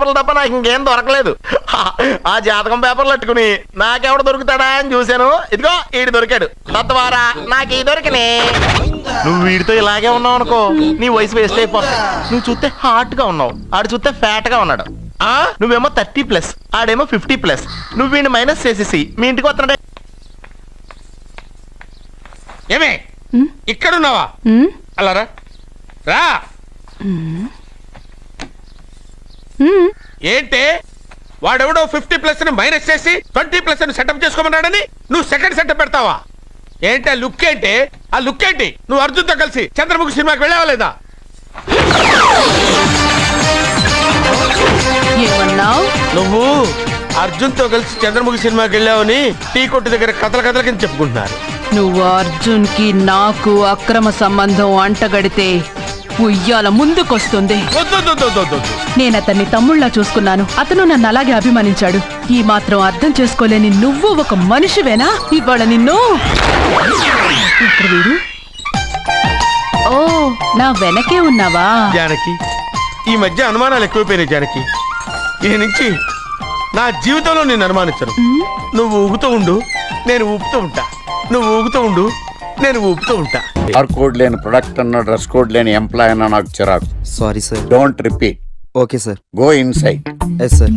పేపర్లు తప్ప నాకు ఇంకేం దొరకలేదు. ఆ జాతకం పేపర్లు పట్టుకుని నాకెవడు దొరుకుతాడా అని చూశాను. ఇదిగో ఈడు దొరికాడు. తత్వారా నాకు ఈ దొరికినే. నువ్వు వీడితో ఇలాగే ఉన్నావు అనుకో, నీ వయసు వేస్ట్ అయిపోతుంది. నువ్వు చూస్తే హాట్ గా ఉన్నావు, ఆడు చూస్తే ఫ్యాట్ గా ఉన్నాడు. నువ్వేమో 30+, ఆడేమో 50+. నువ్వు వీడిని మైనస్ చేసేసి మీ ఇంటికి వస్తున్నాడే. ఏమే ఇక్కడున్నావా? అలా రా రా. ఏంటి వాడెవడో 50+ ని మైనస్ చేసి 20+ ని సెటప్ చేసుకోమన్నాడని నువ్వు సెకండ్ సెటప్ పెడతావా? ఏంటి ఆ లుక్ ఏంటి? ఆ లుక్ ఏంటి? నువ్వు అర్జున్తో కలిసి చంద్రముఖి సినిమాకి వెళ్ళావా లేదా? నువ్వు అర్జున్తో కలిసి చంద్రముఖి సినిమాకి వెళ్ళావని టీ కొట్టు దగ్గర కథల కింద చెప్పుకుంటున్నారు. నువ్వు అర్జున్ కి నాకు అక్రమ సంబంధం అంటగడితే ఉయ్యాల ముందుకొస్తుంది. నేను అతన్ని తమ్ముళ్లా చూసుకున్నాను, అతను నన్ను అలాగే అభిమానించాడు. ఈ మాత్రం అర్థం చేసుకోలేని నువ్వు ఒక మనిషివేనా? ఇవాళ నిన్ను ఓ నా వెనకే ఉన్నావా? జానకి, ఈ మధ్య అనుమానాలు ఎక్కువైపోయినాయి జానకి. ఈ నుంచి నా జీవితంలో నేను అనుమానించను. నువ్వు ఊగుతూ ఉండు, నేను ఊపుతూ ఉంటా. నువ్వు ఊగుతూ ఉండు, నేను ఊపుతూ ఉంటా. కోడ్ లేని ప్రొడక్ట్ అన్న, డ్రెస్ కోడ్ లేని ఎంప్లాయ్ అన్న నాకు చిరాకు. Sorry sir. Don't repeat. Okay sir. Go inside. Yes sir.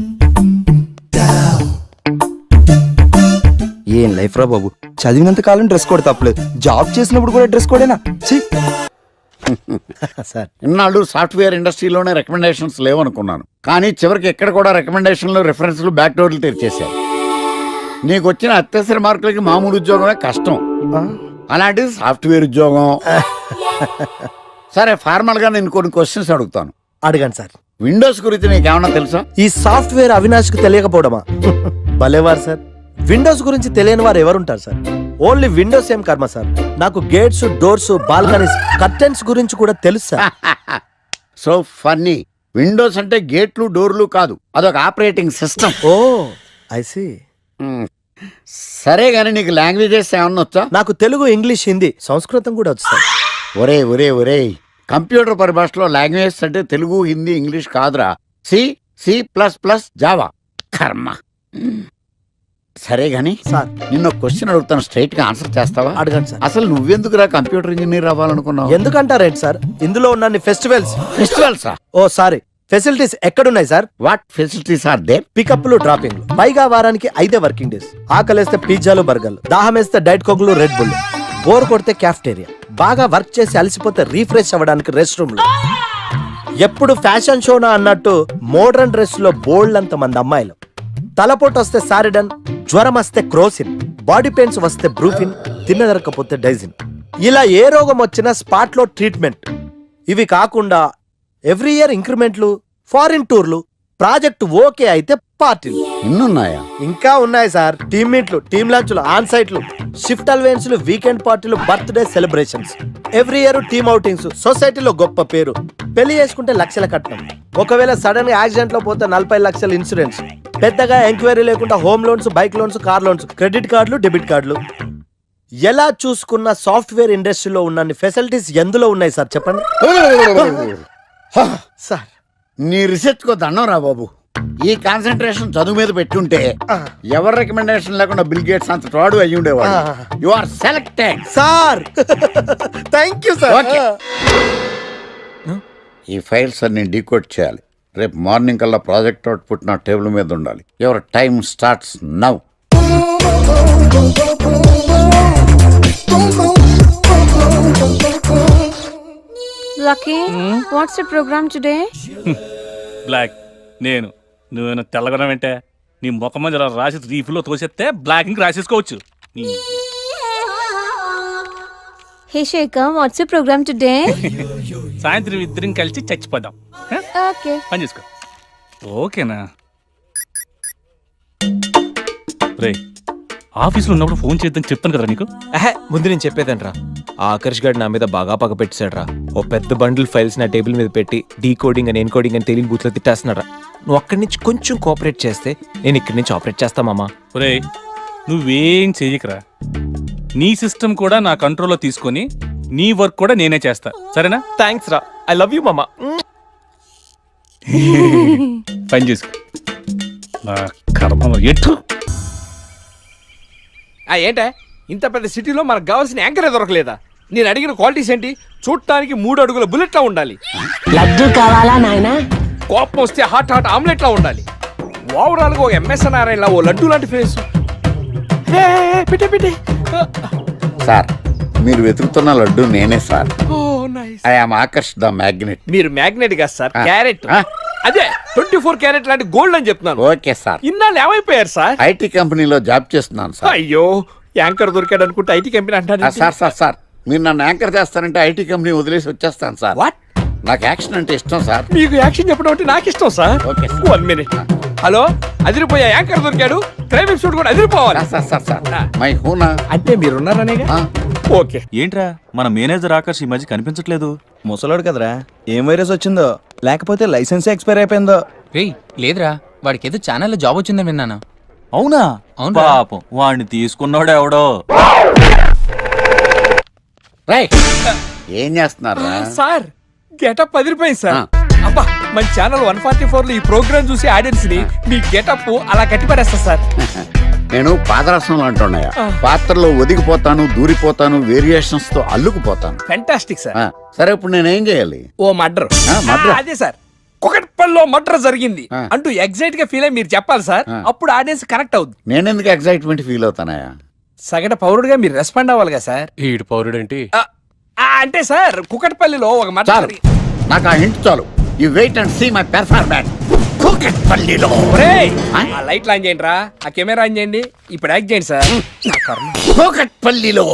ఏం లైఫ్ రా బాబు, చదివినంత కాలం డ్రెస్ కోడ్ తప్పలేదు, జాబ్ చేసినప్పుడు కూడా డ్రెస్ కోడేనా? సార్, ఇన్నాళ్ళు సాఫ్ట్వేర్ ఇండస్ట్రీలోనే రికమెండేషన్స్ లేవనుకున్నాను, కానీ చివరికి ఎక్కడ కూడా రికమెండేషన్లు, రిఫరెన్స్లు, బ్యాక్ డోర్లు తెరిచేశారు. నీకు వచ్చిన అత్యవసర మార్కులకి మామూలు ఉద్యోగమే కష్టం, అలాంటిది సాఫ్ట్వేర్ ఉద్యోగం. సరే, ఫార్మల్ గా నేను కొన్ని క్వశ్చన్స్ అడుగుతాను. అడగండి సార్. విండోస్ గురించి నీకేమన్నా తెలుసా? ఈ సాఫ్ట్వేర్ అవినాష్ కు తెలియకపోవడమా? భలేవారు సార్. విండోస్ గురించి తెలియని వారు ఎవరుంటారు సార్? ఓన్లీ విండోస్ ఏం కర్మ సార్, నాకు గేట్స్, డోర్స్, బాల్కనీస్, కర్టెన్స్ గురించి కూడా తెలుసు సార్. So funny. విండోస్ అంటే గేట్లు, డోర్లు కాదు, అదొక operating system. Oh I see. సరే గానీ నీకు లాంగ్వేజెస్ ఏమన్నా వచ్చా? నాకు తెలుగు, ఇంగ్లీష్, హిందీ, సంస్కృతం కూడా వచ్చు సార్. ఒరే ఒరే ఒరే, కంప్యూటర్ పరిభాషలో లాంగ్వేజెస్ అంటే తెలుగు, హిందీ, ఇంగ్లీష్ కాదురా. C++, Java. కర్మ. సరే గానీ సార్, నిన్న క్వశ్చన్ అడుగుతాను, స్ట్రైట్ గా ఆన్సర్ చేస్తావా? అడగండి సార్. అసలు నువ్వెందుకురా కంప్యూటర్ ఇంజనీర్ అవ్వాలనుకున్నావు? ఎందుకంటారేంటి సార్, ఇందులో ఉన్న ఫెస్టివల్స్. ఓ సారీ, ఫెసిలిటీస్ ఎక్కడున్నాయి sir? What facilities are there? పికప్లు, డ్రాపింగ్లు, పైగా వారానికి 5 వర్కింగ్ డేస్. ఆకలేస్తే పిజ్జాలు, బర్గర్లు, దాహం వేస్తే డైట్ కోక్లు, రెడ్ బుల్, బోర్ కొడితే క్యాఫ్టేరియా, బాగా వర్క్ చేసి అలసిపోతే రీఫ్రెష్ అవ్వడానికి రెస్ట్ రూమ్లు. ఎప్పుడు ఫ్యాషన్ షోనా అన్నట్టు మోడర్న్ డ్రెస్ లో బోల్డ్ అంత మంది అమ్మాయిలు. తలపోటు వస్తే సారిడన్, జ్వరం వస్తే క్రోసిన్, బాడీ పెయిన్స్ వస్తే బ్రూఫిన్, తిన్నదరకపోతే డైజిన్. ఇలా ఏ రోగం వచ్చినా స్పాట్ లో ట్రీట్మెంట్. ఇవి కాకుండా ఎవ్రీ ఇయర్ ఇంక్రిమెంట్లు, ఫారిన్ టూర్లు, ప్రాజెక్ట్ ఓకే అయితే పార్టీలు. ఇన్నున్నాయా? ఇంకా ఉన్నాయి సార్. టీమ్ మీట్లు, టీమ్ లంచ్లు, ఆన్ సైట్లు, షిఫ్ట్ అలవెన్స్లు, వీకెండ్ పార్టీలు, birthday celebrations, every year team outings, సొసైటీలో గొప్ప పేరు. పెళ్లి చేసుకుంటే లక్షల కట్నం, ఒకవేళ సడన్ గా యాక్సిడెంట్ లో పోతే 40 లక్షల ఇన్సూరెన్స్, పెద్దగా ఎంక్వైరీ లేకుండా home loans, bike loans, car loans, credit కార్డులు, డెబిట్ కార్డులు. ఎలా చూసుకున్న సాఫ్ట్వేర్ ఇండస్ట్రీలో ఉన్న ఫెసిలిటీస్ ఎందులో ఉన్నాయి సార్ చెప్పండి. సార్, నీ రీసెర్చ్ కో దండం రా బాబు. ఈ కాన్సన్ట్రేషన్ చదువు మీద పెట్టుంటే ఎవరి రికమెండేషన్ లేకుండా బిల్ గేట్స్ అంత ఫ్రాడ్ అయ్యి ఉండేవాడు. You are selected sir. Thank you sir. ఈ ఫైల్స్ అన్ని డీకోడ్ చేయాలి. రేపు మార్నింగ్ కల్లా ప్రాజెక్ట్ అవుట్పుట్ నా టేబుల్ మీద ఉండాలి. Your time starts now. Lucky, what's the program today? Black. నేను నువ్వేనా తెల్లగొన వెంటే నీ ముఖం మీద రాసి రీఫ్లో తోసేస్తే బ్లాక్ ఇంక రాసేసుకోవచ్చు. Hey Shekhar, what's the program today? సాయంత్రం ఇద్దరం కలిసి చచ్చిపోదాం. Okay. పని చేసుకో. ఓకేనా? రే, ఆఫీస్లో ఉన్నప్పుడు ఫోన్ చేద్దాం చెప్తాను కదా నీకు. ముందు నేను చెప్పేదంట్రా, ఆ ఆకర్ష్ గారు నా మీద బాగా పగ పెట్టాడురా. ఓ పెద్ద బండిల్ ఫైల్స్ నా టేబుల్ మీద పెట్టి డీకోడింగ్ అని ఎన్కోడింగ్ అని తెలియని బూత్లో తిట్టేస్తున్నారా. నువ్వు అక్కడి నుంచి కొంచెం కోఆపరేట్ చేస్తే నేను ఇక్కడి నుంచి ఆపరేట్ చేస్తామమ్మా. రే, నువ్వేం చెయ్యకరా. నీ సిస్టమ్ కూడా నా కంట్రోల్లో తీసుకొని నీ వర్క్ కూడా నేనే చేస్తా, సరేనా? థ్యాంక్స్ రా, ఐ లవ్ యూ మామా. పని చేసుకో నా కర్మ ఎటు ఏంటే ఇంత పెద్ద సిటీలో మనకు కావాల్సిన యాంకరే దొరకలేదా? నేను అడిగిన క్వాలిటీస్ ఏంటి? చూడటానికి 3 అడుగుల బుల్లెట్లా ఉండాలి, లడ్డు కావాలా నాయనా? కోపం వస్తే హాట్ ఆమ్లెట్లా ఉండాలి, ఓవరాల్ గా ఒక ఎంఎస్ఎన్ నారాయణ ఓ లడ్డు లాంటి ఫేస్. పెట్టే పెట్టే. సార్ మీరు వెతుకుతున్న లడ్డు నేనే sir. Oh nice. I am Akarsh the magnet. మీరు మ్యాగ్నెట్ కాదు సార్, క్యారెట్. ఆ. అదే 24 క్యారెట్ లాంటి గోల్డ్ అని చెప్తున్నాను. Okay sir. ఇన్నాళ్ళు ఏమైపోయారు సార్? ఐటీ కంపెనీలో జాబ్ చేస్తున్నాను సార్. అయ్యో, యాంకర్ దొరికాడు అనుకుంటే ఐటీ కంపెనీ అంటారు. సార్ సార్ సార్ మీరు నన్ను యాంకర్ చేస్తారంటే ఐటీ కంపెనీ వదిలేసి వచ్చేస్తాను సార్. వాట్? నాకు యాక్షన్ అంటే ఇష్టం సార్. మీకు యాక్షన్ చెప్పడం అంటే నాకు ఇష్టం sir. Okay sir. 1 minute. Hello, అదిరిపోయా యాంకర్ దొరికాడు, క్రైమ్ ఎపిసోడ్ కూడా అదిరిపోవాలి. సార్ సార్ సార్ మై హూనా. అంటే మీరున్నారనేగా. ఓకే. ఏంట్రా మన మేనేజర్ ఆకర్ష్ ఈ మధ్య కనిపించట్లేదు? ముసలోడు కదరా, ఏం వైరస్ వచ్చిందో, లేకపోతే లైసెన్స్ ఎక్స్పైర్ అయిపోయిందో. లేదురా, వాడికి ఏదో ఛానల్లో జాబ్ వచ్చిందని విన్నాను. అవునా? అవునురా. పాపం వాడిని తీసుకున్నాడు ఎవడో. రైట్ ఏం చేస్తున్నారా? సార్ గెటప్ అదిరిపోయింది సార్. ఆ. అబ్బా, మన ఛానల్ 144 లో ఈ ప్రోగ్రామ్ చూసి ఆడియన్స్ ని మీ గెటప్ అలా కట్టి పడేస్తా సార్. నేను పాదరసంలో అంటున్నాయా, పాత్రలో ఒదిగిపోతాను, దూరిపోతాను, వేరియేషన్స్ తో అల్లుకుపోతాను. Fantastic sir. సరే ఇప్పుడు నేనేం చేయాలి? ఓ మర్డర్. మర్డర్? అదే సార్, కుకట్పల్లిలో మర్డర్ జరిగింది ఆ. అంటూ ఎగ్జైట్ గా ఫీల్ అయ్యి మీరు చెప్పాలి సార్. ఆ. అప్పుడు ఆడియన్స్ కనెక్ట్ అవుద్ది. నేనెందుకు ఎక్సైట్మెంట్ ఫీల్ అవుతానయా? సగటు పౌరుడుగా మీరు రెస్పాండ్ అవ్వాలి కదా సార్. ఈడు పౌరుడేంటి? అంటే సార్ కుకట్పల్లిలో ఒక మర్డర్ చాలు, నాకు ఆ హింట్ చాలు. You wait and see my performance. కూకట్పల్లిలో ఆ లైట్ ఆన్ చేయండి రా, ఆ కెమెరా ఆన్ చేయండి, ఇప్పుడు యాక్ట్ చేయండి సార్. నా కర్మ. కూకట్పల్లిలో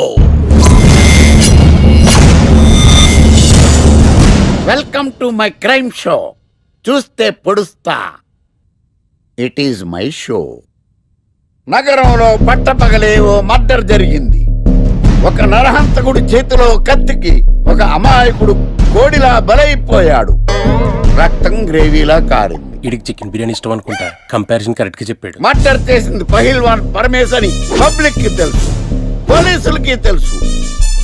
welcome to my crime show. చూస్తే పొడుస్తా, ఇట్ ఈజ్ మై షో. నగరంలో పట్టపగలే ఓ మర్డర్ జరిగింది. ఒక నరహంతకుడు చేతిలో కత్తికి ఒక అమాయకుడు కోడిలా బలైపోయాడు. రక్తం గ్రేవీలా కారింది. ఇడికి చికెన్ బిర్యానీ ఇష్టం అనుకుంటా, కంపారిజన్ కరెక్ట్ గా చెప్పాడు. మర్డర్ చేసింది పహిల్వాన్ పరమేశ్ అని పబ్లిక్ కి తెలుసు, పోలీసులకి తెలుసు.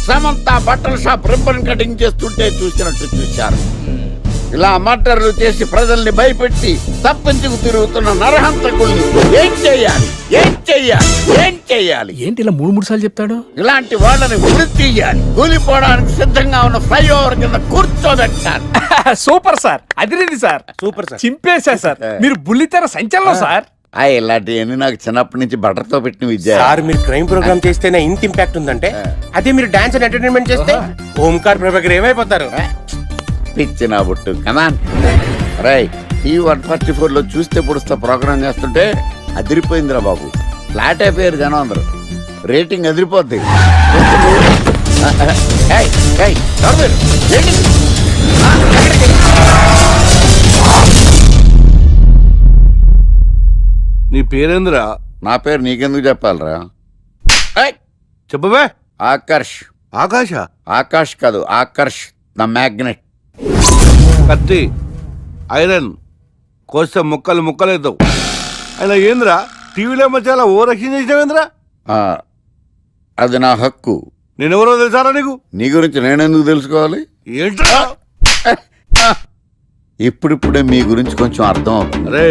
సమంత బట్టల షాప్ రిబ్బన్ కటింగ్ చేస్తుంటే చూసినట్టు చూశారు. ఇలా మర్డర్లు చేసి ప్రజల్ని భయపెట్టి తప్పించుకు తిరుగుతున్న నరహంతకుల్ని ఏం చెయ్యాలి, ఏం చెయ్యాలి, ఏం చెయ్యాలి? ఏంటి ఇలా 3 సార్లు చెప్తాడు? ఇలాంటి వాళ్ళని ఉరి తీయాలి. కూలిపోవడానికి సిద్ధంగా ఉన్న ఫ్లైఓవర్ కింద కూర్చోబెట్టాలి. సూపర్ సార్, అదిరింది సార్. Super sir. చింపేశా సార్, మీరు బుల్లితెర సంచలనం సార్. ఇలాంటివన్నీ నాకు చిన్నప్పటి నుంచి బట్టర్తో పెట్టిన విద్య. సార్ మీరు క్రైమ్ ప్రోగ్రామ్ చేస్తేనే ఇంత ఇంపాక్ట్ ఉందంటే, అదే మీరు డాన్స్ అండ్ ఎంటర్టైన్మెంట్ చేస్తే ఓంకార్ ప్రభాకర్ ఏమైపోతారు? పిచ్చి నా బుట్టు కమాన్. రైట్, ఈ 144 లో చూస్తే పొడుస్తా ప్రోగ్రామ్ చేస్తుంటే అదిరిపోయిందిరా బాబు. ఫ్లాట్ అయిపోయారు జనం అందరు. రేటింగ్ అదిరిపోద్ది. ఏయ్, ఏయ్, ఎవరు మీరు? ఏంటి? ఎక్కడికి? నీ పేరేంద్రా? నా పేరు నీకెందుకు చెప్పాలరా? చెప్పవే. ఆకర్ష్. ఆకాశ? ఆకాష్ కాదు, ఆకర్ష్ ద మ్యాగ్నెట్. కత్తి, ఐరన్ కోస్తే ముక్కలు ముక్కలేద్దావు. అయినా ఏంద్రా టీవీలో మధ్య ఓ రక్షణ చేసినావేంద్రా? అది నా హక్కు. నేనెవరో తెలుసారా నీకు? నీ గురించి నేనెందుకు తెలుసుకోవాలి? ఏంట్రా? ఇప్పుడిప్పుడే మీ గురించి కొంచెం అర్థం అవుతుంది. అరే,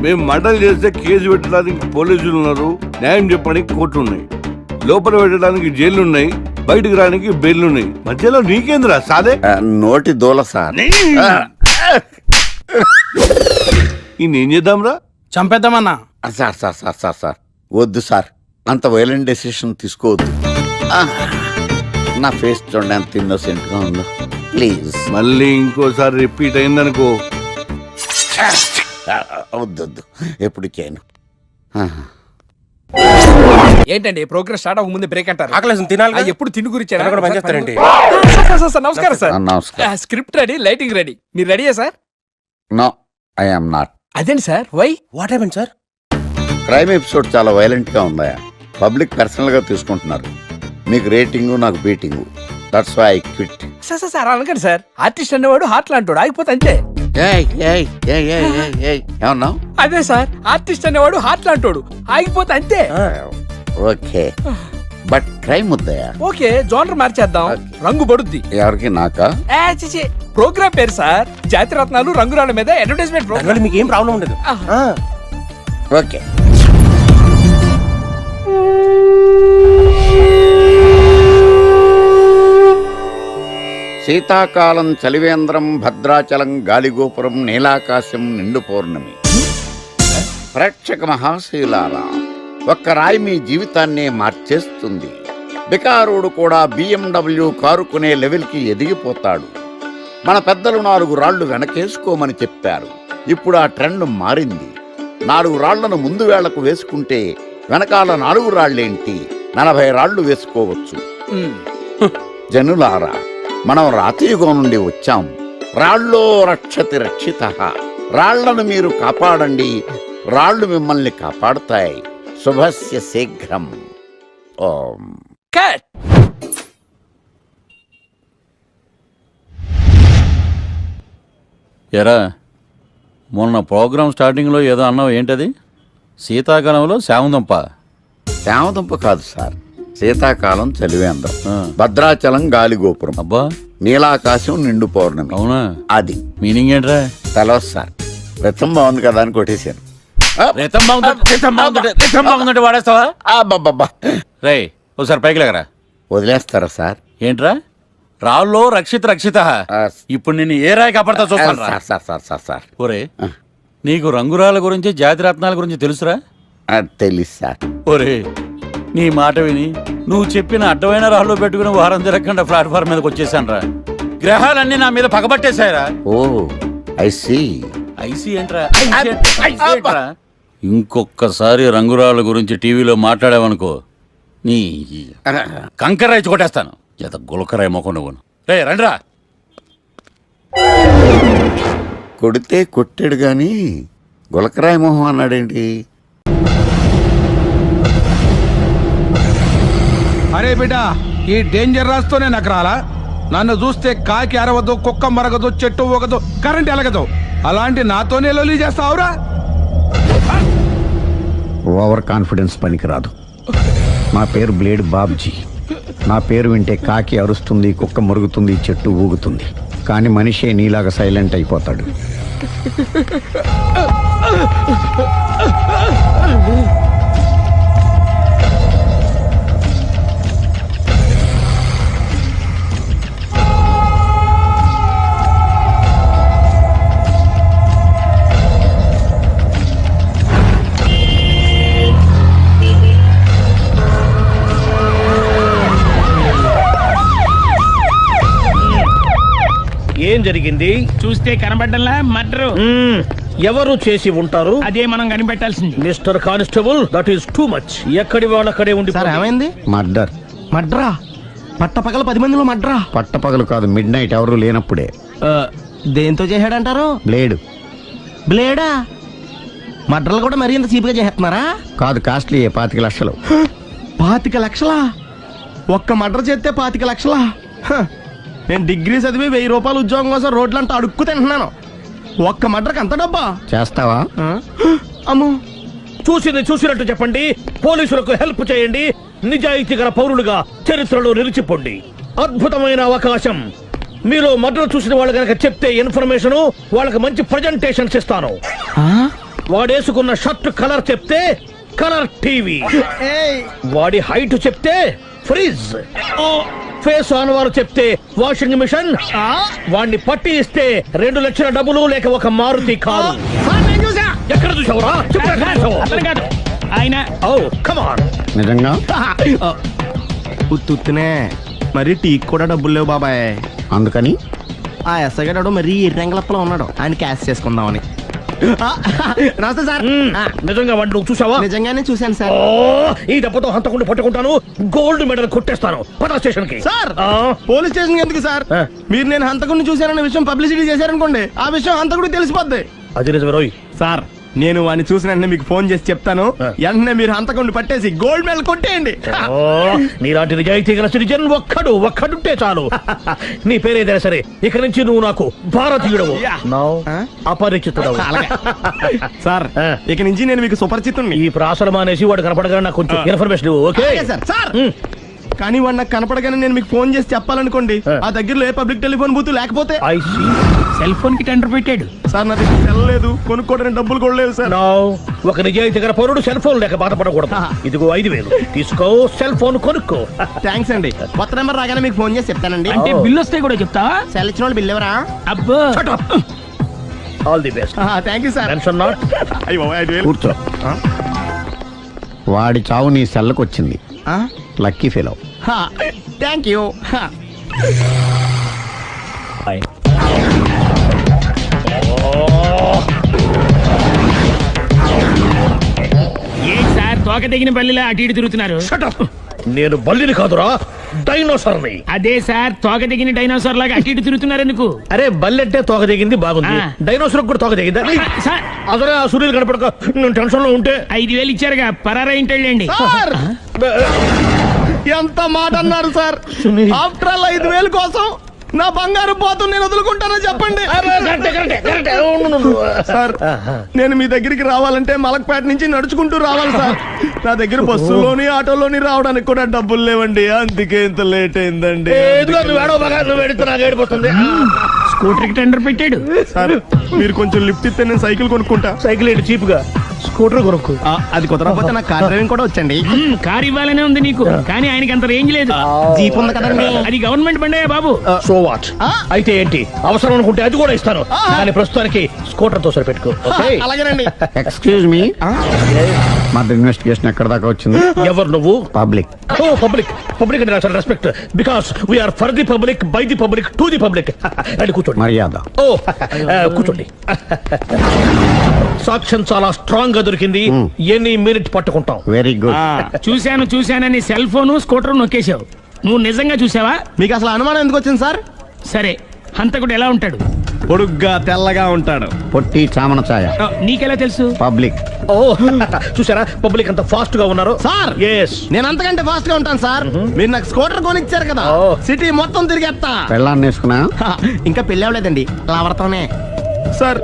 మేము మర్డర్ చేస్తే కేసు పెట్టడానికి పోలీసులు ఉన్నారు, న్యాయం చెప్పడానికి కోర్టులు ఉన్నాయి, లోపల పెట్టడానికి జైలు ఉన్నాయి, బయటకు రానికి బెయిల్ ఉన్నాయి. మధ్యలో నీకేంద్రా సాదే? నోటి దూల సార్. ఏం చేద్దాంరా? చంపేద్దామన్నా. Sir sir sir sir sir వద్దు సార్, అంత వైలెంట్ డెసిషన్ తీసుకోవద్దు. నా ఫేస్ చూడండి ఎంత ఇన్నోసెంట్ గా ఉందో. ప్లీజ్ మళ్ళీ ఇంకోసారి రిపీట్ అయిందనుకో. వద్దొద్దు, ఎప్పుడు చేయను. ఏంటండి ప్రోగ్రెస్ స్టార్ట్ అవ్వక ముందే బ్రేక్ అంటారు? ఆకలేసం తినాలి కదా? ఎప్పుడు తిని గురించి కూడా పని చేస్తారేంటి? నమస్కారం సార్. నమస్కారం. స్క్రిప్ట్ రెడీ, లైటింగ్ రెడీ, మీరు రెడీయా sir? No, I am not. అదేంటి sir, why? What happen sir? Crime episode చాలా వైలెంట్ గా ఉందా? పబ్లిక్ పర్సనల్ గా తీసుకుంటున్నారు. మీకు రేటింగ్, నాకు beating. That's why I quit. Sir అనకండి సార్, ఆర్టిస్ట్ అనేవాడు హార్ట్ లాంటాడు, ఆగిపోతే అంతే. ఏమన్నావు? అదే సార్, ఆర్టిస్ట్ అనేవాడు హార్ట్ లాంటాడు, ఆగిపోతే అంతే. ఓకే, బట్ క్రైమ్ ముద్దయ్య. ఓకే జోనర్ మార్చేద్దాం, రంగు పడుద్ది. ఎవరికి నాకా? ప్రోగ్రామ్ పేరు సార్ జాతి రత్నాలు రంగురాళ్ళ మీద అడ్వర్టైజ్మెంట్ ప్రోగ్రామ్. దానివల్ల మీకు ఏం ప్రాబ్లం ఉండదు. ఓకే. శీతాకాలం చలివేంద్రం, భద్రాచలం గాలిగోపురం, నీలాకాశం, నిండు పౌర్ణమి. ప్రేక్షక మహాశీలారా, ఒక్క రాయి మీ జీవితాన్నే మార్చేస్తుంది. బికారోడు కూడా BMW కారు కొనే లెవెల్కి ఎదిగిపోతాడు. మన పెద్దలు 4 రాళ్లు వెనకేసుకోమని చెప్పారు. ఇప్పుడు ఆ ట్రెండ్ మారింది. 4 రాళ్లను ముందు వేళ్లకు వేసుకుంటే వెనకాల 4 రాళ్లేంటి 40 రాళ్లు వేసుకోవచ్చు. జనులారా, మనం రాతియుగం నుండి వచ్చాం. రాళ్ళో రక్షతి రక్షితః. రాళ్లను మీరు కాపాడండి, రాళ్లు మిమ్మల్ని కాపాడుతాయి. శుభస్య శీఘ్రం. ఓం. కట్. ఎరా, మొన్న ప్రోగ్రామ్ స్టార్టింగ్లో ఏదో అన్నావు, ఏంటది? శీతాకాలంలో శామందంప. శామదుంప కాదు సార్, శీతాకాలం చలివేంద్రం, భద్రాచలం గాలిగోపురం, అబ్బా, నీలాకాశం, నిండు పౌర్ణమి. అవునా? అది మీనింగ్ ఏంట్రా? తెలవదు సార్. రతం బాగుంది కదా అని కొట్టేశాను. వాడేస్తావా? అబ్బబ్బబ్బా. రే, ఒకసారి పైకి లేకరా. వదిలేస్తారా సార్? ఏంట్రా? రాళ్ళో రక్షిత రక్షిత. ఇప్పుడు నిన్ను ఏ రాయి కాపాడతా చూస్తాను. Sir sir sir sir sir ఒరే, నీకు రంగురాల గురించి, జాతి రత్నాల గురించి తెలుసురా? తెలీదు సార్. ఒరే, నీ మాట విని నువ్వు చెప్పిన అడ్డమైన రాళ్ళు పెట్టుకుని వారం తిరగకుండా ప్లాట్ఫామ్ మీదకి వచ్చేసాను రా. గ్రహాలన్నీ నా మీద పగబట్టేశాయరా. ఓ ఐ సీ. ఐసీ ఏంట్రా? ఇంకొక్కసారి రంగురాళ్ళ గురించి టీవీలో మాట్లాడావనుకో, నీ కంకర్రాయి కొట్టేస్తాను. జత గులకరాయి మొక్క నువ్వు. రే రండ్రా. కొడితే కొట్టాడు గాని గులకరాయి మొహం అన్నాడేంటి? అరే బిడ్డ, ఈ డేంజర్ రాస్తూనే నాకు రాలా? నన్ను చూస్తే కాకి అరవదు, కుక్క మరగదు, చెట్టు ఊగదు, కరెంట్ ఎలగదు. అలాంటి నాతోనే లొల్లి చేస్తావురా? ఓవర్ కాన్ఫిడెన్స్ పనికిరాదు. నా పేరు బ్లేడ్ బాబ్జీ. నా పేరు వింటే కాకి అరుస్తుంది, కుక్క మురుగుతుంది, చెట్టు ఊగుతుంది. కానీ మనిషే నీలాగా సైలెంట్ అయిపోతాడు. ఏం జరిగింది? చూస్తే కనబడ్డంలా మర్డరు. ఎవరు చేసి ఉంటారు? అదే మనం కనిపెట్టాల్సింది. Mister constable, that is too much. ఎక్కడి వాళ్ళక్కడే ఉండి. ఏమైంది? మర్డర్. మడ్రా? పట్టపగల 10 మందిలో మడ్రా? పట్టపగలు కాదు, మిడ్ నైట్ ఎవరు లేనప్పుడే. దేంతో చేశాడంటారు? బ్లేడ్. బ్లేడా? మడ్రలు కూడా మరీ ఇంత చీప్గా చేస్తున్నారా? కాదు, కాస్ట్లీ 25 లక్షలు. 25 లక్షలా? ఒక్క మడ్ర చేస్తే 25 లక్షలా? నేను డిగ్రీ చదివి 1000 రూపాయలు ఉద్యోగం కోసం రోడ్లంతా అడుక్కు తింటున్నాను. ఒక్క మడ్రకు అంత డబ్బా? చేస్తావా? అమ్మో. చూసింది చూసినట్టు చెప్పండి. పోలీసులకు హెల్ప్ చేయండి. నిజాయితీ గల పౌరులుగా చరిత్రలో నిలిచిపోండి. అద్భుతమైన అవకాశం. మీరు మర్డర్ చూసిన వాళ్ళు కనుక చెప్తే ఇన్ఫర్మేషన్, వాళ్ళకి మంచి ప్రజెంటేషన్స్ ఇస్తాను. వాడేసుకున్న షర్ట్ కలర్ చెప్తే కలర్ టీవీ, వాడి హైట్ చెప్తే ఫ్రిజ్, ఫేస్ ఆన్ వారు చెప్తే వాషింగ్ మిషన్, వాడిని పట్టి ఇస్తే 2 లక్షల డబ్బులు లేక ఒక మారుతి కారు. ఎక్కడ చూసావురా? ఆయన నిజంగా ఉత్తునే మరి టీకి కూడా డబ్బులు లేవు బాబాయ్. అందుకని ఆ ఎస్ఐ గడు మరీ ఎర్రంగలప్పలో ఉన్నాడు. ఆయన క్యాష్ చేసుకుందామని. నమస్తే సార్. నిజంగా వాడిని నువ్వు చూసావా? నిజంగానే చూశాను సార్. ఈ దెబ్బతో హంతకుండా పట్టుకుంటాను, గోల్డ్ మెడల్ కొట్టేస్తాను. పద స్టేషన్ కి. సార్, పోలీస్ స్టేషన్ ఎందుకు సార్? మీరు నేను హంతకుడిని చూశానన్న విషయం పబ్లిసిటీ చేశారనుకోండి, ఆ విషయం హంతకుడికి తెలిసిపోద్ది. అది నిజమే రోయ్. సార్, నేను వాడిని చూసిన వెంటనే మీకు ఫోన్ చేసి చెప్తాను. వెంటనే మీరు హంతకుడిని పట్టేసి గోల్డ్ మెడల్ కొట్టేయండి. నీలాంటి నిజాయితీ గల సిటిజన్ ఒక్కడుంటే చాలు. నీ పేరేదైనా సరే, ఇక నుంచి నువ్వు నాకు భారతీయుడవు, అపరిచితుడవు. సార్, ఇక నుంచి నేను మీకు సుపరిచితుణ్ణి. ఈ ప్రాసలు మానేసి వాడు కనపడగా నాకు కొంచెం ఇన్ఫర్మేషన్. Okay sir. కానీ వాడు నాకు కనపడగానే నేను మీకు ఫోన్ చేసి చెప్పాలనుకోండి ఆ దగ్గరలో ఏ పబ్లిక్ టెలిఫోన్ బూత్ లేకపోతే సెల్ ఫోన్ కి టెండర్ పెట్టాడు. సార్ నా దగ్గర వెళ్ళలేదు, కొనుక్కోవడానికి డబ్బులు కూడా లేవు సార్. ఒక నిజాయితీ గల పౌరుడు సెల్ ఫోన్ లేక బాధపడకూడదు. ఇదిగో 5,000 తీసుకో, సెల్ ఫోన్ కొనుక్కో. థ్యాంక్స్ అండి. కొత్త నెంబర్ రాగానే మీకు ఫోన్ చేసి చెప్తానండి. అంటే బిల్ వస్తే కూడా చెప్తావా? సెల్ ఇచ్చిన వాళ్ళు బిల్ ఎవరా? అబ్బో, all the best. Thank you sir. Tension not. అయ్యో 5,000. కూర్చో. వాడి చావు నీ సెల్లకు వచ్చింది. Lucky fellow. Thank you. ఏంటి సార్ తోక తెగిన బల్లిలా అటు ఇటు తిరుగుతున్నారు? నేను బల్లిని కాదురా, డైనోసార్ని. అదే సార్, తోక తెగిన డైనోసార్ లాగా అటు ఇటు తిరుగుతున్నారు ఎందుకు? అరే బల్లెట్టే తోక తెగింది బాగుంది, డైనోసార్ కూడా తోక తెగిందా? సార్ అదరే ఆ సూర్యులు కనపడక నేను టెన్షన్ లో ఉంటే 5,000 ఇచ్చారుగా, పరారా ఇంటండి. ఎంత మాట అన్నారు సార్. ఆఫ్టర్ ఆల్ 5,000 కోసం నా బంగారు పోతు నేను వదులుకుంటానో చెప్పండి సార్. నేను మీ దగ్గరికి రావాలంటే మలక్పేట నుంచి నడుచుకుంటూ రావాలి సార్. నా దగ్గర బస్సులోని ఆటోలోని రావడానికి కూడా డబ్బులు లేవండి, అందుకే ఇంత లేట్ అయిందండి. స్కూటర్ కి టెండర్ పెట్టాడు సార్. మీరు కొంచెం లిఫ్ట్ ఇస్తే నేను సైకిల్ కొనుక్కుంటా. సైకిల్ ఏంటి చీప్ గా, స్కూటర్ కొనుక్కు. అది కుదరకపోతే నాకు కార్ డ్రైవింగ్ కూడా వచ్చండి. కార్ ఇవ్వాలనే ఉంది నీకు, కానీ ఆయనకి అంత రేంజ్ లేదు. జీప్ ఉంది కదండి. అది గవర్నమెంట్ బండే బాబు. సో వాట్ అయితే ఏంటి, అవసరం అనుకుంటే అది కూడా ఇస్తాను, కానీ ప్రస్తుతానికి స్కూటర్ తో సరిపెట్టుకో. అలాగేనండి. ఎక్స్క్యూజ్ మీ, మా ఇన్వెస్టిగేషన్ ఎక్కడ దాకా వచ్చింది? ఎవరు నువ్వు? పబ్లిక్. ఓ పబ్లిక్. పబ్లిక్ అంటే చాలా respect, because we are for the public, by the public, to the public. అది కూర్చోండి. మర్యాద. ఓ కూర్చోండి. సాక్ష్యం చాలా స్ట్రాంగ్ గా దొరికింది, ఎన్ని మినిట్ పట్టుకుంటాం. Very good. చూశానని సెల్ ఫోన్ స్కూటర్ నొక్కేశావు. నువ్వు నిజంగా చూసావా? మీకు అసలు అనుమానం ఎందుకు వచ్చింది సార్? సరే, హంతకుడు ఎలా ఉంటాడు? పొడుగ్గా తెల్లగా ఉంటాడు. పొట్టి చామన ఛాయ. నీకెలా తెలుసు? పబ్లిక్. ఓ చూసారా పబ్లిక్ అంత ఫాస్ట్ గా ఉన్నారు సార్. ఎస్, నేను అంతకంటే ఫాస్ట్ గా ఉంటాను సార్. మీరు నాకు స్కూటర్ కొనిచ్చారు కదా, సిటీ మొత్తం తిరిగేస్తా. పెళ్ళాన్ని వేసుకున్నా? ఇంకా పెళ్ళి అవ్వలేదండి, లావర్తోనే. సార్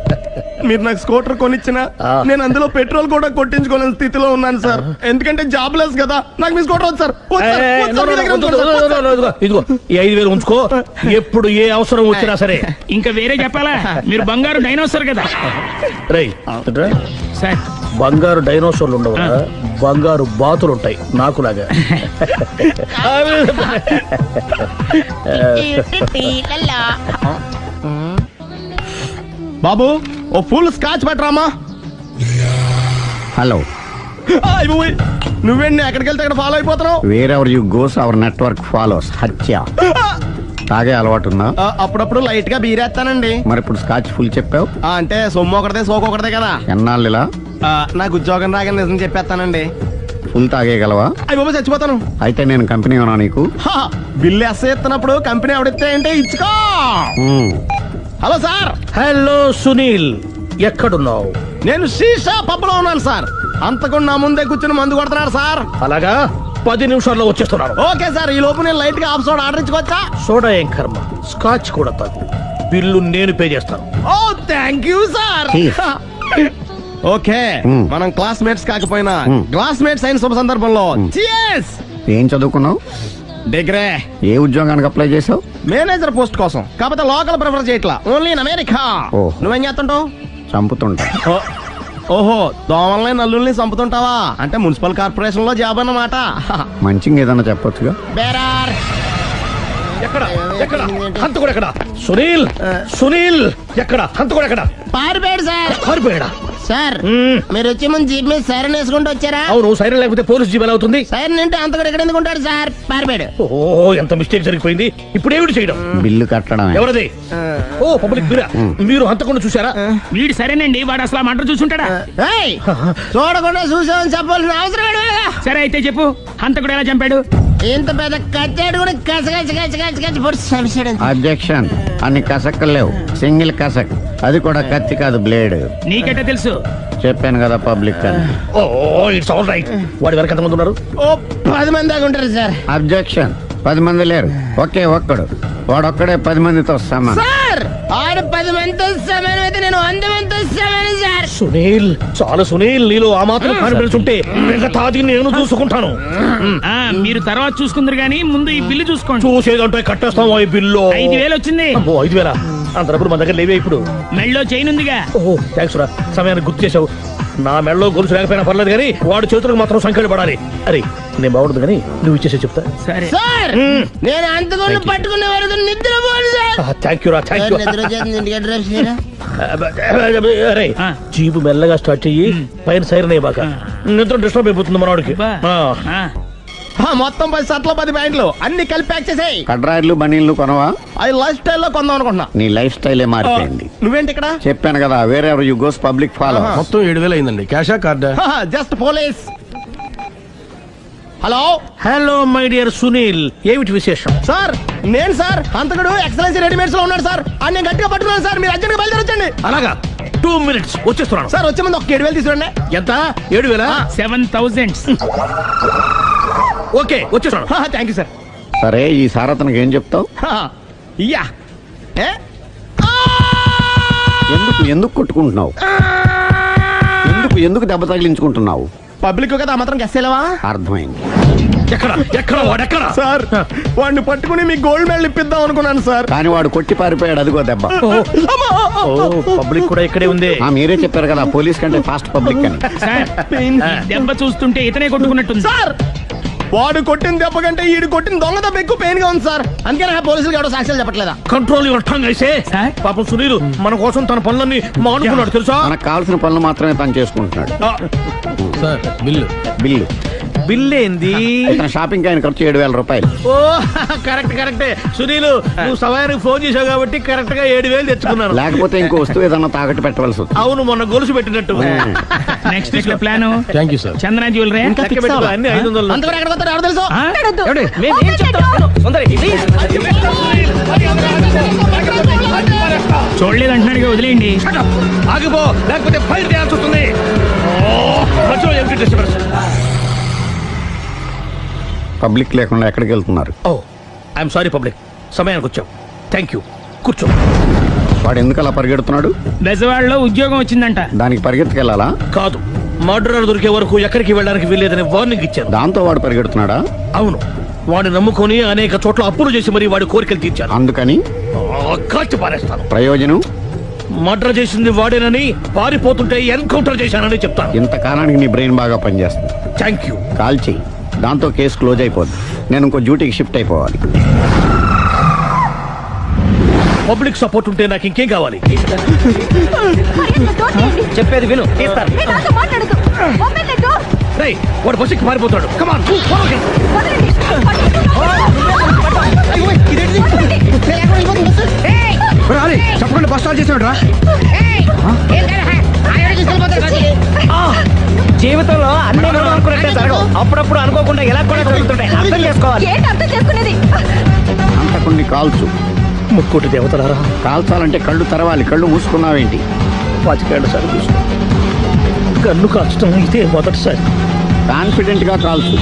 మీరు నాకు స్కూటర్ కొనిచ్చిన నేను అందులో పెట్రోల్ కూడా కొట్టించుకోలేని స్థితిలో ఉన్నాను సార్. ఎందుకంటే జాబ్ లెస్ కదా, నాకు మీ స్కూటర్ వద్దు సార్. ఇదిగో ఈ 5,000 ఉంచుకో, ఎప్పుడు ఏ అవసరం వచ్చినా సరే. ఇంకా వేరే చెప్పాలా? మీరు బంగారు డైనోసార్ కదా. రై సార్, బంగారు డైనోసార్లు ఉండవు, బంగారు బాతులు ఉంటాయి నాకులాగా. బాబు ఓ ఫుల్ స్కాచ్ పెట్టరామా. హలో. నువ్వేండి ఎక్కడికి వెళ్తే అక్కడ ఫాలో అయిపోతున్నావు? Wherever you goes our network follows. హత్య. తాగే అలవాటు ఉందా? అప్పుడప్పుడు లైట్ గా బీరేస్తానండి. మరి ఇప్పుడు స్కాచ్ ఫుల్ చెప్పావు అంటే సొమ్ము ఒకటిదే సోకు ఒకటిదే కదా. ఎన్నాళ్ళు ఇలా? నాకు ఉద్యోగం రాగానే నిజం చెప్పేస్తానండి. ఫుల్ తాగేయగలవా? అయ్యి బాబు చచ్చిపోతాను. అయితే నేను కంపెనీ ఉన్నా నీకు? బిల్లు ఎస్ ఎత్తినప్పుడు కంపెనీ ఎవడితే అంటే ఇచ్చుకో. Hello sir. హలో సునీల్, ఎక్కడున్నావు? నేను శీషా పబ్ లో ఉన్నాను సార్. అంతకుండా నా ముందే కూర్చుని మందు కొడుతున్నాడు సార్. అలాగా, 10 నిమిషాల్లో వచ్చేస్తున్నాను. Okay sir. ఈ లోపు నేను లైట్ గా హాఫ్ సోడా ఆర్డర్ ఇచ్చుకోవచ్చా? సోడా ఏం కర్మ, స్కాచ్ కూడా తాగు. బిల్లు నేను పే చేస్తాను. ఓ థ్యాంక్ యూ సార్. ఓకే, మనం క్లాస్మేట్స్ కాకపోయినా క్లాస్మేట్స్ అయిన శుభ సందర్భంలో cheers. ఏం చదువుకున్నావు? డిగ్రీ. ఏ ఉద్యోగానికి అప్లై చేసావు? మేనేజర్ పోస్ట్ కోసం. కాకపోతే లోకల్ ప్రిఫర్ చేయట్లా, ఓన్లీ ఇన్ అమెరికా. నువ్వేం చేస్తుంటావు? చంపుతుంటా. ఓహో, దోమల్ని నల్లుల్ని చంపుతుంటావా? అంటే మున్సిపల్ కార్పొరేషన్ లో జాబ్ అన్నమాట. మంచిగా ఏదన్నా చెప్పొచ్చుగా. బేరార్. ఎక్కడ ఎక్కడ హంతకుడు ఎక్కడ? సునీల్, సునీల్ ఎక్కడ? హంతకుడు ఎక్కడ? పారిపోయాడు సార్. పారిపోయాడా? సార్ మీరు వచ్చే ముందు జీప్ మీద సైరన్ వేసుకుంటూ వచ్చారా? అవును, సైరన్ లేకపోతే పోలీస్ జీవన్ అవుతుంది. సైరన్ అంటే అంతకుడు ఎక్కడ ఎందుకు ఉంటాడు సార్? పారిపోయాడు. ఓ ఎంత మిస్టేక్ జరిగిపోయింది. ఇప్పుడు ఏమిటి చేయడం? బిల్లు కట్టడం. ఎవరది? ఓ పబ్లిక్ మీరా? మీరు హంతకుండా చూసారా? వీడు సరేనండి, వాడు అసలు మంట చూసుంటాడా? చూడకుండా చూసామని చెప్పాల్సిన అవసరం లేదు. సరే అయితే చెప్పు, హంతకుడు ఎలా చంపాడు? ఇంత పెద్ద కచ్చాడు కూడా కసగచ్చి అబ్జెక్షన్. అన్ని కసక్కలు లేవు, సింగిల్ కసక్. అది కూడా కత్తి కాదు, బ్లేడ్. నీకెట్టా తెలుసు? చెప్పాను కదా పబ్లిక్ అని. Oh it's all right. వాడి వరకు ఎంతమంది ఉన్నారు? ఓ 10 మంది దాకా ఉంటారు సార్. అబ్జెక్షన్. 10 మంది లేరు, ఒకే ఒక్కడు. వాడొక్కడే 10 మందితో సమానం. సార్ ఆరు 10 మందితో సమానం అయితే నేను 100 మందితో సమానం సార్. సునీల్ చాలా సునీల్, నీలో ఆ మాత్రం కాన్ఫిడెన్స్ ఉంటే మిగతాది నేను చూసుకుంటాను. మీరు తర్వాత చూసుకుందరు గానీ ముందు ఈ బిల్లు చూసుకోండి. చూసేదంటే కట్టేస్తాం ఈ బిల్లు. 5,000 వచ్చింది. 5,000 అంతప్పుడు మన దగ్గర లేవే ఇప్పుడు. మెళ్ళో చైన్ ఉందిగా. ఓహో థ్యాంక్స్ రా, సమయానికి గుర్తు చేసావు. నా మెడలో గొలుసు లేకపోయినా పర్లేదు కానీ వాడు చేతులకు మాత్రం సంఖ్యలు పడాలి. అరే నేను బాగుండదు కానీ నువ్వు ఇచ్చేసే చెప్తా. సరే సార్ నేను అంతకుండా పట్టుకునే వరకు నిద్రపోను సార్. థ్యాంక్ యూ రా, థ్యాంక్ యూ. అరే జీపు మెల్లగా స్టార్ట్ చెయ్యి, పైన సైరన్ అయ్యాక నిద్ర డిస్టర్బ్ అయిపోతుంది మనవాడికి. మొత్తం 10 షర్ట్లు 10 ప్యాంట్లు అన్ని కలిపి ప్యాక్ చేసేయ్. కడ్రాయిలు బనీళ్లు కొనవా? అది లైఫ్ స్టైల్లో కొందాం అనుకుంటున్నా. నీ లైఫ్ స్టైలే మారిపోయింది. నువ్వేంటి ఇక్కడ? చెప్పాను కదా, వేరే యు గోస్ పబ్లిక్ ఫాలో. మొత్తం 7,000 అయిందండి. క్యాషా కార్డా? Just police. Hello hello my dear Sunil, ఏమిటి విశేషం? సార్ నేను సార్ అంతకుడు ఎక్సలెన్సీ రెడీమేడ్స్ లో ఉన్నాడు సార్. అని నేను గట్టిగా పట్టుకున్నాను సార్. మీరు అర్జెంట్గా బయలుదేరొచ్చండి. అలాగా 2 minutes వచ్చేస్తున్నాను సార్. వచ్చే ముందు ఒక 7,000 తీసుకోండి. ఎంత? 7,000? 7,000. ఓకే వచ్చేస్తున్నాను. Thank you sir. సరే ఈ సార్ అతనికి ఏం చెప్తావు? ఇయ్యా ఎందుకు కొట్టుకుంటున్నావు? ఎందుకు దెబ్బ తగిలించుకుంటున్నావు? పబ్లిక్ కదా మాత్రం గెస్సేలేవా? అర్థమైంది. ఎక్కడ వాడెక్కడ? సార్ వాడిని పట్టుకుని మీ గోల్డ్ మెడల్ ఇప్పిద్దాం అనుకున్నాను సార్. కానీ వాడు కొట్టి పారిపోయాడు. అదిగో దెబ్బ. పబ్లిక్ కూడా ఇక్కడే ఉంది. మీరే చెప్పారు కదా పోలీస్ కంటే ఫాస్ట్ పబ్లిక్ అని. సార్ దెబ్బ చూస్తుంటే ఇతనే కొట్టుకున్నట్టుంది. సార్ వాడు కొట్టిన దెబ్బ కంటే ఈడు కొట్టిన దొంగ దెబ్బ ఎక్కువ పెయిన్ గా ఉంది సార్. అందుకే నా పోలీసులకు ఎవడో సాక్ష్యాలు చెప్పట్లేదా? కంట్రోల్ యువర్ టంగ్ అయితే. పాపం సునీల్ మన కోసం తన పనులన్నీ మానుకున్నాడు తెలుసా? మనకు కావాల్సిన పనులు మాత్రమే తను చేసుకుంటున్నాడు. సార్ బిల్లు బిల్ ఏంది? షాపింగ్ ఆయన ఖర్చు 7,000 రూపాయలు. ఓ కరెక్టే సునీల్, నువ్వు సమయానికి ఫోన్ చేసావు కాబట్టి కరెక్ట్ గా 7,000 తెచ్చుకున్నాను. లేకపోతే ఇంకో వస్తువు ఏదన్నా తాకట్టు పెట్టవలసి వస్తుంది. అవును మొన్న గొలుసు పెట్టినట్టు. Next plan thank you sir. Chandana jewellery అన్ని 500. అంతవరకు ఎక్కడ పోతారో ఎవరు తెలుసు? చూడలేదు అంటున్నాడు, వదిలేయండి. ఆగిపో లేకపోతే ఫైర్ చేయాల్సి వస్తుంది. పబ్లిక్ లేకుండా ఎక్కడికి వెళ్తున్నారు? ఓ ఐఎమ్ సారీ పబ్లిక్, సమయానికి వచ్చావు. థ్యాంక్ యూ, కూర్చో. వాడు ఎందుకు అలా పరిగెడుతున్నాడు? బెజవాడలో ఉద్యోగం వచ్చిందంట. దానికి పరిగెత్తుకెళ్ళాలా? కాదు, మర్డరర్ దొరికే వరకు ఎక్కడికి వెళ్ళడానికి వీల్లేదని వార్నింగ్ ఇచ్చారు. దాంతో వాడు పరిగెడుతున్నాడా? అవును, వాడిని నమ్ముకొని అనేక చోట్ల అప్పులు చేసి మరి వాడి కోరికలు తీర్చాను. అందుకని కాల్చి పారేస్తాను. ప్రయోజనం? మర్డర్ చేసింది వాడేనని, పారిపోతుంటే ఎన్కౌంటర్ చేశానని చెప్తాను. ఇంతకాలానికి నీ బ్రెయిన్ బాగా పనిచేస్తుంది. Thank you. కాల్ చెయ్యి, దాంతో కేసు క్లోజ్ అయిపోద్ది. నేను ఇంకో డ్యూటీకి షిఫ్ట్ అయిపోవాలి. పబ్లిక్ సపోర్ట్ ఉంటే నాకు ఇంకేం కావాలి? చెప్పేది విను. రేయ్, వాడు బస్సుకి మారిపోతాడు. కమాన్ చెప్పండి, బస్ స్టార్ట్ చేసాడు రా. జీవితంలో అన్ని అనుకున్నట్టే జరగవు. అప్పుడప్పుడు అనుకోకుండా ఎలా కూడా జరుగుతుంటాయి. అర్థం చేసుకోవాలి. అంతకుని కాల్చు. ముక్కోటి దేవతలారా, కాల్చాలంటే కళ్ళు తెరవాలి. కళ్ళు మూసుకున్నావేంటి? 25 సార్లు చూసుకో. కన్ను కాల్చడం ఇదే మొదటిసారి. కాన్ఫిడెంట్ గా కాల్చు.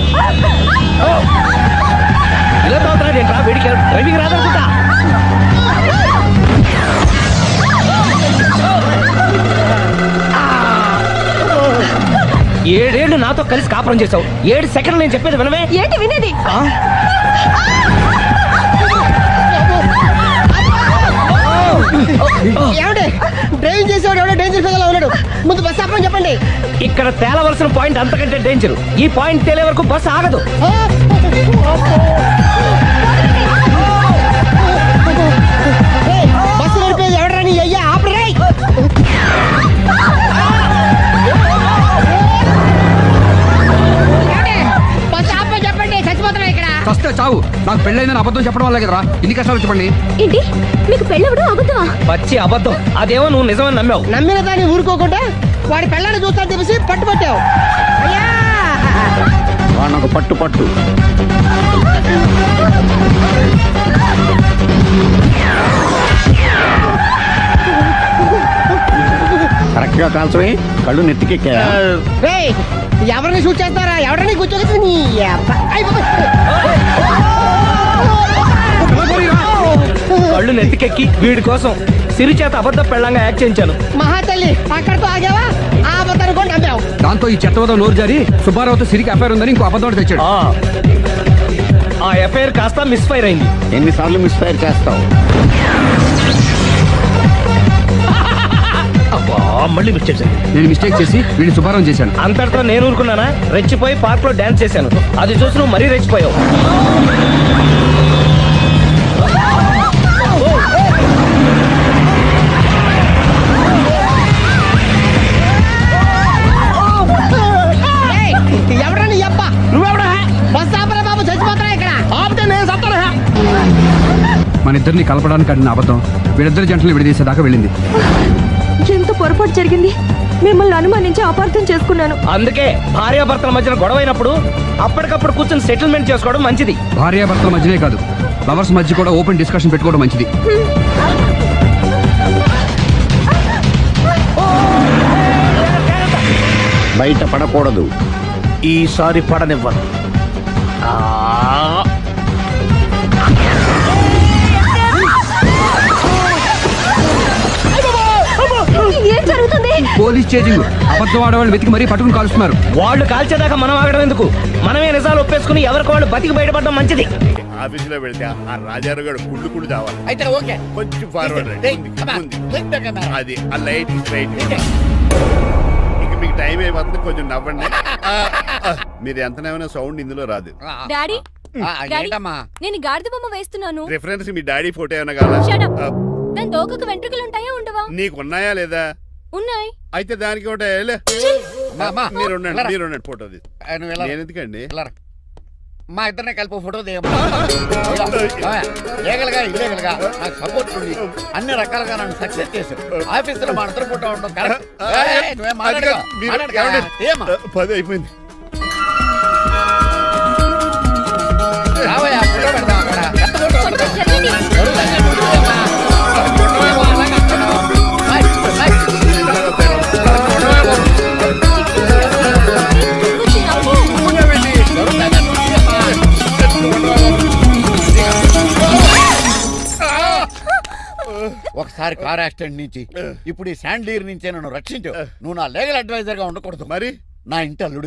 వీడికి డ్రైవింగ్ రాదనుకుంటా. ఏడేళ్లు నాతో కలిసి కాపురం చేసావు. 7 సెకండ్లు నేను చెప్పేది వినవే. ఏంటి వినేది? డ్రైవింగ్ చేసేవాడు ఎవడో డేంజర్ ఫీల్ ఉన్నాడు. ముందు బస్ ఆపమని చెప్పండి. ఇక్కడ తేలవలసిన పాయింట్ అంతకంటే డేంజర్. ఈ పాయింట్ తేలే వరకు బస్ ఆగదు. బస్సు నడిపేది ఎవడని అయ్యా ఆపరే. బస్ ఆపమని చెప్పండి, చచ్చిపోతున్నా ఇక్కడ. ఫస్ట్ చావు. నాకు పెళ్ళైందని అబద్ధం చెప్పడం వల్ల కదరా ఇన్ని కష్టాలు చెప్పండి. ఏంటి మీకు పెళ్ళవడం అబద్ధమా? పచ్చి అబద్ధం. అదేమో నువ్వు నిజమని నమ్మావు. నమ్మిన దాన్ని ఊరుకోకుండా వాడి పెళ్ళాన్ని చూస్తాను తెలిసి పట్టుబట్టావు. వాడిని ఒక పట్టు పట్టు. కరెక్ట్ గా కాల్చవే. కళ్ళు నెత్తికెక్కా. ఎవరిని షూట్ చేస్తారా? ఎవరిని కూర్చోగచ్చు నీ కళ్ళు నెత్తికెక్కి వీడి కోసం సిరి చేత అబద్ధ పెళ్ళంగా యాక్ట్ చేయించాను. మహాతల్లి అక్కడితో ఆగావా? ఆ అబద్ధాన్ని కూడా నమ్మావు. దాంతో ఈ చెత్తవదో నోరు జారి సుబ్బారావుతో సిరికి అఫైర్ ఉందని ఇంకో అబద్ధం తెచ్చాడు. ఆ ఎఫ్ఐఆర్ కాస్త మిస్ఫైర్ అయింది. ఎన్నిసార్లు మిస్ఫైర్ చేస్తావు? మళ్ళీ మిస్టేక్ చేశాను. నేను మిస్టేక్ చేసి వీడిని శుభారం చేశాను. అంతటితో నేను ఊరుకున్నానా? రెచ్చిపోయి పార్క్ లో డాన్స్ చేశాను. అది చూసి నువ్వు మరీ రెచ్చిపోయావు. ఎవరా నీ అబ్బా? నువ్వెవడా? బస్ ఆపరా బాబు, చచ్చిపోతారా ఇక్కడ? ఆపితే నేను చస్తానా? మన ఇద్దరిని కలపడానికి అడిగిన అబద్ధం వీళ్ళిద్దరి జంటలు విడదీసేదాకా వెళ్ళింది. ఎంత పొరపాటు జరిగింది. మిమ్మల్ని అనుమానించి అపార్థం చేసుకున్నాను. అందుకే భార్యాభర్తల మధ్యన గొడవ అయినప్పుడు అప్పటికప్పుడు కూర్చొని సెటిల్మెంట్ చేసుకోవడం మంచిది. భార్యాభర్తల మధ్యనే కాదు, లవర్స్ మధ్య కూడా ఓపెన్ డిస్కషన్ పెట్టుకోవడం మంచిది. బయట పడకూడదు. ఈసారి పడనివ్వను. ఏం జరుగుతుంది? Police chasing. అబద్ధం ఆడవాళ్ళు వెతికి మరీ పట్టుకుని కాలుస్తున్నారు. వాళ్ళు కాల్చేదాకా మనం ఆగడం ఎందుకు? మనమే నిజాలు ఒప్పేసుకుని ఎవరికి వాళ్ళు బతికి బయటపడడం మంచిది. ఆఫీసులో వెళ్తే ఆ రాజారు గారు కుళ్ళు కుళ్ళు చావాలి. అయితే ఓకే. కొంచెం ఫార్వర్డ్ అది ఆ లైట్ స్ట్రైట్. ఇక మీకు టైం అయిపోతుంది, కొంచెం నవ్వండి. మీరు ఎంతనేమైనా సౌండ్ ఇందులో రాదు. డాడీ నేను గాడిద బొమ్మ వేస్తున్నాను. రిఫరెన్స్ మీ డాడీ ఫోటో ఏమైనా కావాలా? దాని తోకకు వెంట్రుకలు ఉంటాయా ఉండవా? నీకు ఉన్నాయా లేదా? ఉన్నాయి. అయితే దానికి ఒకటే మీరు ఉండండి ఫోటో నేను ఎందుకండి. మా ఇద్దరిని కలిపి ఫోటో లీగల్గా ఇల్లీగల్గా నాకు సపోర్ట్ ఉంది. అన్ని రకాలుగా నన్ను సక్సెస్ చేశారు. ఆఫీసులో మా ఇద్దరు ఫోటో ఉండడం పది అయిపోయింది. ఒకసారి కార్ యాక్సిడెంట్ నుంచి ఇప్పుడు ఈ శాండ్లీర్ నుంచే నన్ను రక్షించు. నువ్వు నా లీగల్ అడ్వైజర్ గా ఉండకూడదు, మరి నా ఇంటి అల్లుడు